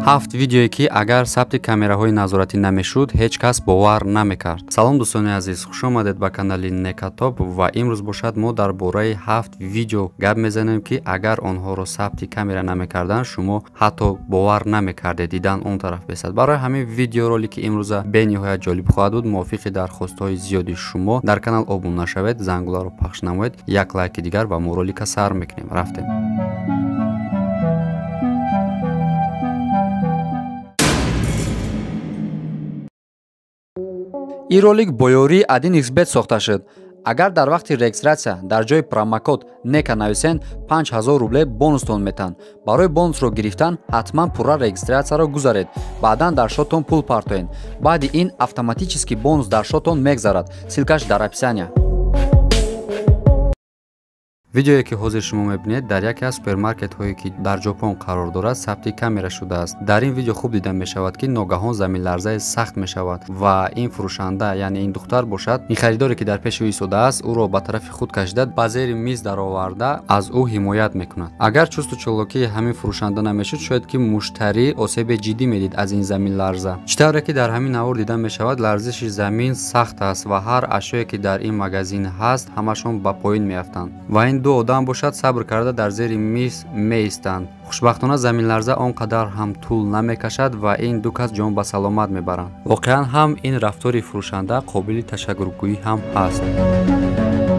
7 видеое ки агар сабти камераҳои назоратӣ намешуд ҳеҷ кас бовар намекард. Салом дӯстони азиз, хуш омадед ба канали Некатоп ва имрӯз бошад мо дар бораи 7 видео гап мезанем ки агар онҳоро сабти камера намекардан шумо ҳатто бовар намекардед дидан он тараф бесад. Барои ҳамин видеоролики имрӯза бениҳоят ҷолиб хоҳад буд. мувофиқи дархостҳои зиёди шумо дар канал обун нашавед, зангуларо пахш намоед, як лайки дигар ва мо ролика сар мекунем. Рафтем. ин ролик бо ёрии AdinXBet сохта шуд. агар дар вақти регистратсия дар ҷои промокод нека нависен 5000 рубле бонустон метан. барои бонусро гирифтан ҳатман пурра регистратсияро гузаред. баъдан дар шотон пул партоен. баъди ин автоматически бонус дар шотон мегзарад. силкаш дар описания. видеое ки ҳозир шумо мебинед дар яке аз супермаркетҳое ки дар ҷопон қарор дорад сабти камера шудааст. дар ин видео хуб дида мешавад ки ногаҳон заминларзае сахт мешавад ва ин фурӯшанда яъне ин духтар бошад, ин харидоре ки дар пеши ӯ истодааст ӯро ба тарафи худ кашида ба зери миз дароварда аз ӯ ҳимоят мекунад. агар чусту чолокии ҳамин фурӯшанда намешуд шояд ки муштарӣ осеби ҷиддӣ медид аз ин заминларза. чӣ тавре ки дар ҳамин навор дида мешавад ларзиши замин сахт аст ва ҳар ашёе ки дар ин магазин ҳаст ҳамашон ба поин меафтанд ва ин ду одам бошад сабр карда дар зери миз меистанд. хушбахтона заминларза он қадар ҳам тӯл намекашад ва ин ду кас ҷон ба саломат мебаранд. воқеан ҳам ин рафтори фурӯшанда қобили ташаккургӯӣ ҳам ҳаст.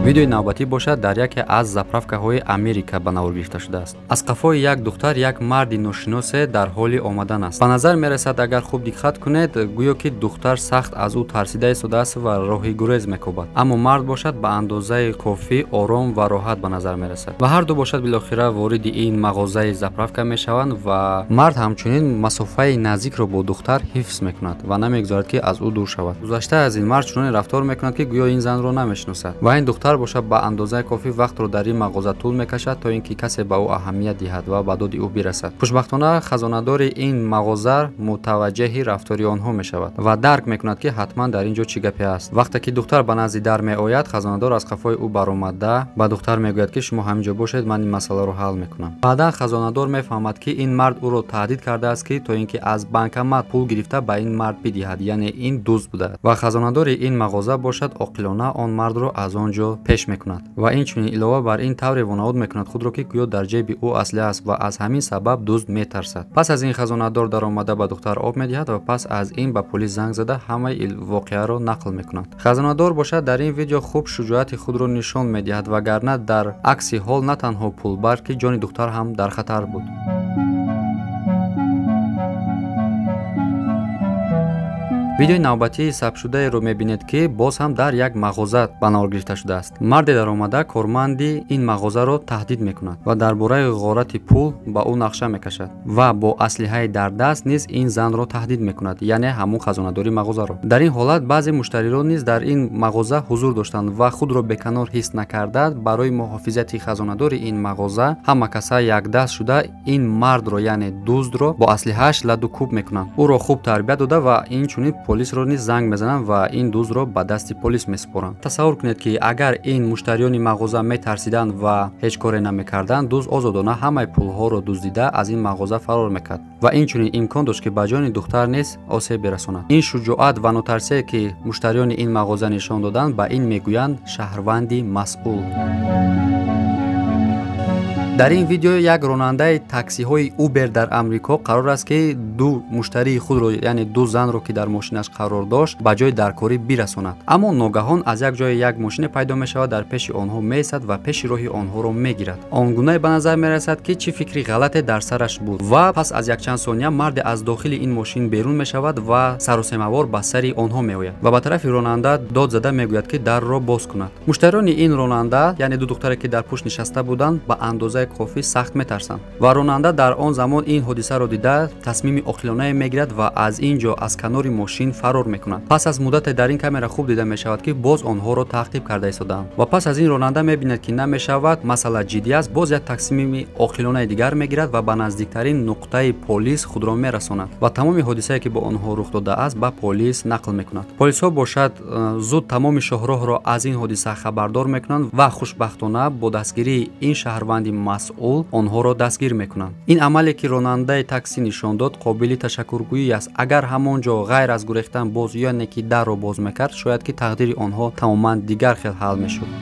видеои навбатӣ бошад дар яке аз заправкаҳои Америка ба навор гирифта шудааст. аз қафои як духтар як марди ношиносе дар ҳоли омадан аст. ба назар мерасад агар хуб диққат кунед гӯё ки духтар сахт аз ӯ тарсида истодааст ва роҳи гурез мекобад. аммо мард бошад ба андозаи кофӣ ором ва роҳат ба назар мерасад. ва ҳар ду бошад билохира вориди ин мағозаи заправка мешаванд ва мард ҳамчунин масофаи наздикро бо духтар ҳифз мекунад ва намегузорад ки аз ӯ дур шавад. гузашта аз ин мард чуноне рафтор мекунад ки гӯё ин занро намешиносад ва ин духтар бошад ба андозаи кофӣ вақтро дар ин мағоза тӯл мекашад то ин ки касе ба ӯ аҳамият диҳад ва ба доди ӯ бирасад. хушбахтона хазонадори ин мағоза мутаваҷҷеҳи рафтори онҳо мешавад ва дарк мекунад ки ҳатман дар ин ҷо чӣ гапе аст. вақте ки духтар ба назди дар меояд хазонадор аз қафои ӯ баромада ба духтар мегӯяд ки шумо ҳамин ҷо бошед, ман ин масъаларо ҳал мекунам. баъдан хазонадор мефаҳмад ки ин мард ӯро таҳдид кардааст ки то ин ки аз банкомат пул гирифта ба ин мард бидиҳад, яъне ин дузд будааст ва хазонадори ин мағоза бошад оқилона он мардро аз он ҷо пеш мекунад ва инчунин илова бар ин тавре вонавод мекунад худро ки гӯё дар ҷеби ӯ аслиҳа аст ва аз ҳамин сабаб дузд метарсад. пас аз ин хазонадор даромада ба духтар об медиҳад ва пас аз ин ба полис занг зада ҳамаи воқеаро нақл мекунад. хазонадор бошад дар ин видео хуб шуҷоати худро нишон медиҳад вагарна дар акси ҳол на танҳо пул балки ҷони духтар ҳам дар хатар буд. видеои навбатии сабтшудаеро мебинед ки боз ҳам дар як мағоза ба навор гирифта шудааст. марде даромада корманди ин мағозаро таҳдид мекунад ва дар бораи ғорати пул ба ӯ нақша мекашад ва бо аслиҳаи дар даст низ ин занро таҳдид мекунад, яъне ҳамун хазонадори мағозаро. дар ин ҳолат баъзе муштариро низ дар ин мағоза ҳузур доштанд ва худро беканор ҳис накарда барои муҳофизати хазонадори ин мағоза ҳама каса якдаст шуда ин мардро яъне дуздро бо аслиҳааш ладу кӯб мекунанд. ӯро хуб тарбия дода ва инчунин полисро низ занг мезананд ва ин дуздро ба дасти полис месупоранд. тасаввур кунед ки агар ин муштариёни мағоза метарсиданд ва ҳеҷ коре намекарданд, дуз озодона ҳамаи пулҳоро дуздида аз ин мағоза фарор мекард ва инчунин имкон дошт ки ба ҷони духтар низ осеб берасонад. ин шуҷоат ва нотарсие ки муштариёни ин мағоза нишон доданд ба ин мегӯянд шаҳрванди масъул. дар ин видео як ронандаи таксиҳои убер дар амрико қарор аст ки ду муштарии худро яъне ду занро ки дар мошинаш қарор дошт ба ҷои даркорӣ бирасонад. аммо ногаҳон аз як ҷои як мошине пайдо мешавад, дар пеши онҳо меистад ва пеши роҳи онҳоро мегирад. он гуна ба назар мерасад ки чӣ фикри ғалате дар сараш буд ва пас аз якчанд сония марде аз дохили ин мошин берун мешавад ва саросемавор ба сари онҳо меояд ва ба тарафи ронанда дод зада мегӯяд ки дарро боз кунад. муштариёни ин ронанда яъне ду духтаре ки дар пушт нишаста буданд ба андозаи кофӣ сахт метарсанд ва ронанда дар он замон ин ҳодисаро дида тасмими оқилонае мегирад ва аз ин ҷо аз канори мошин фарор мекунад. пас аз муддате дар ин камера хуб дида мешавад ки боз онҳоро таъқиб карда истодаанд ва пас аз ин ронанда мебинад ки намешавад масъала ҷиддӣ аст, боз як тасмими оқилонаи дигар мегирад ва ба наздиктарин нуқтаи полис худро мерасонад ва тамоми ҳодисае ки бо онҳо рух додааст ба полис нақл мекунад. полисҳо бошад зуд тамоми шоҳроҳро аз ин ҳодиса хабардор мекунанд ва хушбахтона бо дастгирии ин шаҳрванди масъул онҳоро дастгир мекунанд. Ин амале ки ронандаи таксӣ нишон дод қобили ташаккургӯӣ аст. Агар ҳамон ҷо ғайр аз гурехтан боз яъне ки дарро боз мекард, шояд ки тақдири онҳо тамоман дигар хел ҳал мешуд.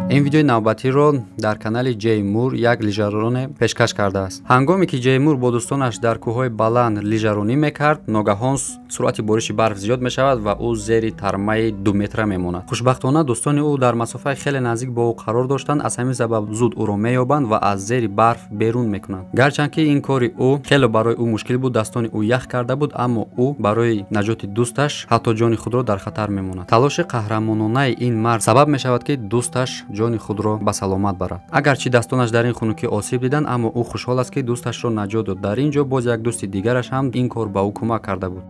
این ویدیوی نوبتی رو در کانال جی مور یک لیژرون پیشکش کرده است. هنگامی که جی مور با دوستانش در کوههای بلند لیژرونی میکرد، ناگهان سرعت بارش برف زیاد میشود و او زیر ترمه 2 متره میماند. خوشبختانه دوستان او در مسافت خیلی نزدیک با او قرار داشتند، از همین سبب زود او را مییابند و از زیر برف بیرون میکنند. گرچند که این کاری او خیلی برای او مشکل بود، دستان او یخ کرده بود، اما او برای نجات دوستش حتی جان خود را در خطر میماند. تلاش قهرمانانه این مرد سبب میشود که دوستش جان خود را به سلامت برد. اگرچه دستانش در این خنکی آسیب دیدند، اما او خوشحال است که دوستش را نجات داد. در اینجا باز یک دوست دیگرش هم این کار به او کمک کرده بود.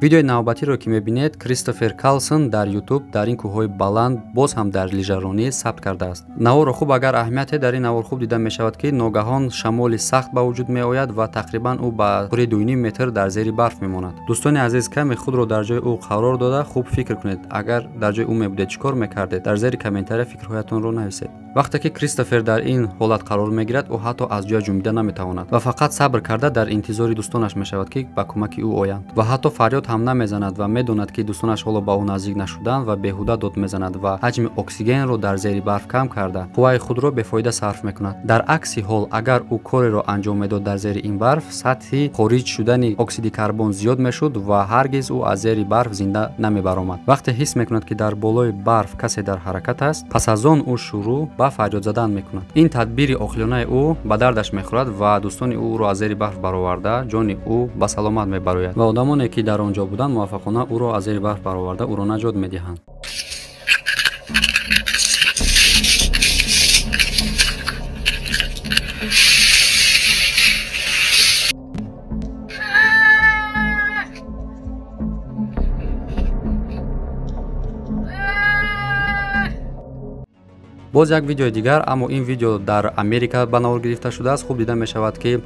ویدیوی نوبتی رو که میبینید کریستوفر کارلسون در یوتیوب در این کوههای بلند باز هم در لیژرونی ثبت کرده است. نوار خوب اگر اهمیت در این نوار خوب دیده می شود که ناگهان شمال سخت به وجود می آید و تقریبا او به 2.5 متر در زیر برف میماند. دوستان عزیز، کمی خود رو در جای او قرار داده خوب فکر کنید. اگر در جای او می بودید چیکار میکردید؟ در زیر کامنتار فکرهایتان رو نویسید. وقتی که کریستوفر در این حالت قرار میگیرد، او حتی از جای جنبیده نمیتواند و فقط صبر کرده در انتظار دوستانش می شود که به کمک او آیند و حتی فریاد هم نمیزند و میداند که دوستانش حالا به او نزدیک نشدند و بیهوده داد میزند و حجم اکسیژن رو در زیر برف کم کرده قوای خود را به فایده صرف میکند. در عکس حال اگر او کاری را انجام میداد در زیر این برف، سطح خارج شدن اکسید کربن زیاد میشد و هرگز او از زیر برف زنده نمیبرآمد. وقتی حس میکند که در بالای برف کسی در حرکت است، پس از آن او شروع به فریاد زدن میکند. این تدبیر عاقلانه او به دردش میخورد و دوستان او را از زیر برف برآورده جان او به سلامت میبراید و آدمانی که در آنجا بودند موفقانه او را از زیر برف برآورده او را نجات میدهند. باز یک ویدیو دیگر، اما این ویدیو در امریکا به نور گرفته شده است. خوب دیده می شود که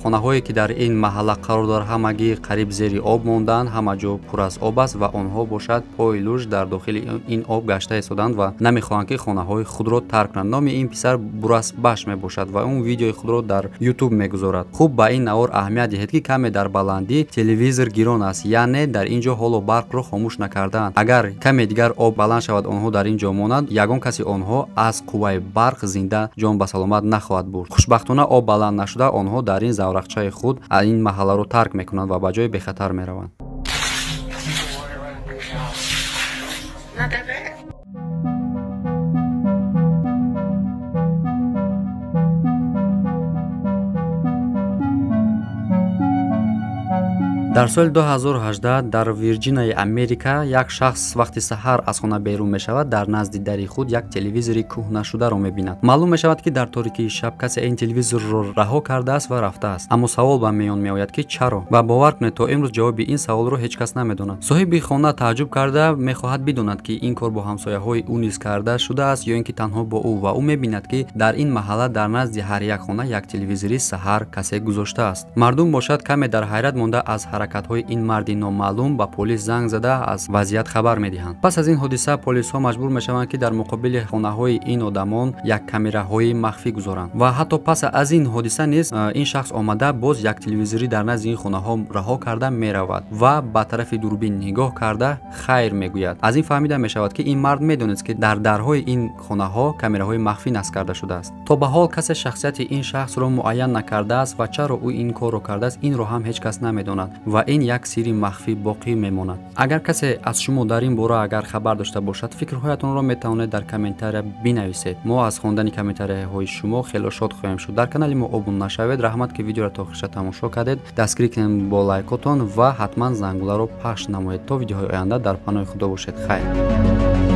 خانه هایی که در این محله قرار دارند همگی قریب زیر آب ماندند، همه جا پر از آب است و آنها باشد پای لوژ در داخل این آب گشته ایستادند و نمیخواهند که خانه های خود را ترک کنند. نام این پسر بوراس باش می باشد و اون ویدیوی خود را در یوتیوب میگذارد. خوب به این نور اهمیت دهید که کمی در بلندی تلویزیون گران است، یعنی در اینجا حالا برق را خاموش نکردند. اگر کمی دیگر آب بلند شود آنها در اینجا مانند، یگان کسی آنها از قوای برق زنده جان به سلامت نخواهد برد. خوشبختانه آب بلند نشده آنها در این زورقچه خود این محله رو ترک میکنند و به جای بخطر میروند. در سال 2018 در ویرجینیا امریکا یک شخص وقتی سحر از خانه بیرون می شود در نزد دری خود یک تلویزیون کهنه شده را می بیند. معلوم می شود که در تاریکی شب کسی این تلویزیون را رها کرده است و رفته است. اما سوال به میان می آید که چرا؟ و باور کنید تا امروز جواب این سوال را هیچ کس نمیداند. صاحب خانه تعجب کرده می خواهد بداند که این کار با همسایه های او نیز کرده شده است یا اینکه تنها با او، و او می بیند که در این محله در نزد هر یک خانه یک تلویزیون سحر کسی گذاشته است. مردم باشد کمی در حیرت مانده از حرکت‌های این مرد نامعلوم به پلیس زنگ زده از وضعیت خبر می‌دهند. پس از این حادثه پلیس‌ها مجبور می‌شوند که در مقابل خانه‌های این آدمان یک کامراهای مخفی گذارند و حتی پس از این حادثه نیز این شخص آمده باز یک تلویزیون در نزد این خانه‌ها رها کرده می‌رود و به طرف دوربین نگاه کرده خیر می‌گوید. از این فهمیده می‌شود که این مرد می‌داند که در درهای این خانه‌ها کامراهای مخفی نصب کرده شده است. تا به حال کسی شخصیت این شخص را معین نکرده است و چرا او این کار را کرده است این را هم هیچ کس نمی‌داند و این یک سری مخفی باقی میماند. اگر کسی از شما در این باره اگر خبر داشته باشد فکرهایتان را میتوانید در کامنتار بنویسید. ما از خواندن کامنتارهای شما خیلی شاد خواهیم شد. در کانال ما ابون نشوید. رحمت که ویدیو را تا آخرش تماشا کردید. دستگیری کنید با لایکاتون و حتما زنگوله را پخش نمایید تا ویدیوهای آینده در پناه خدا باشید. خیر.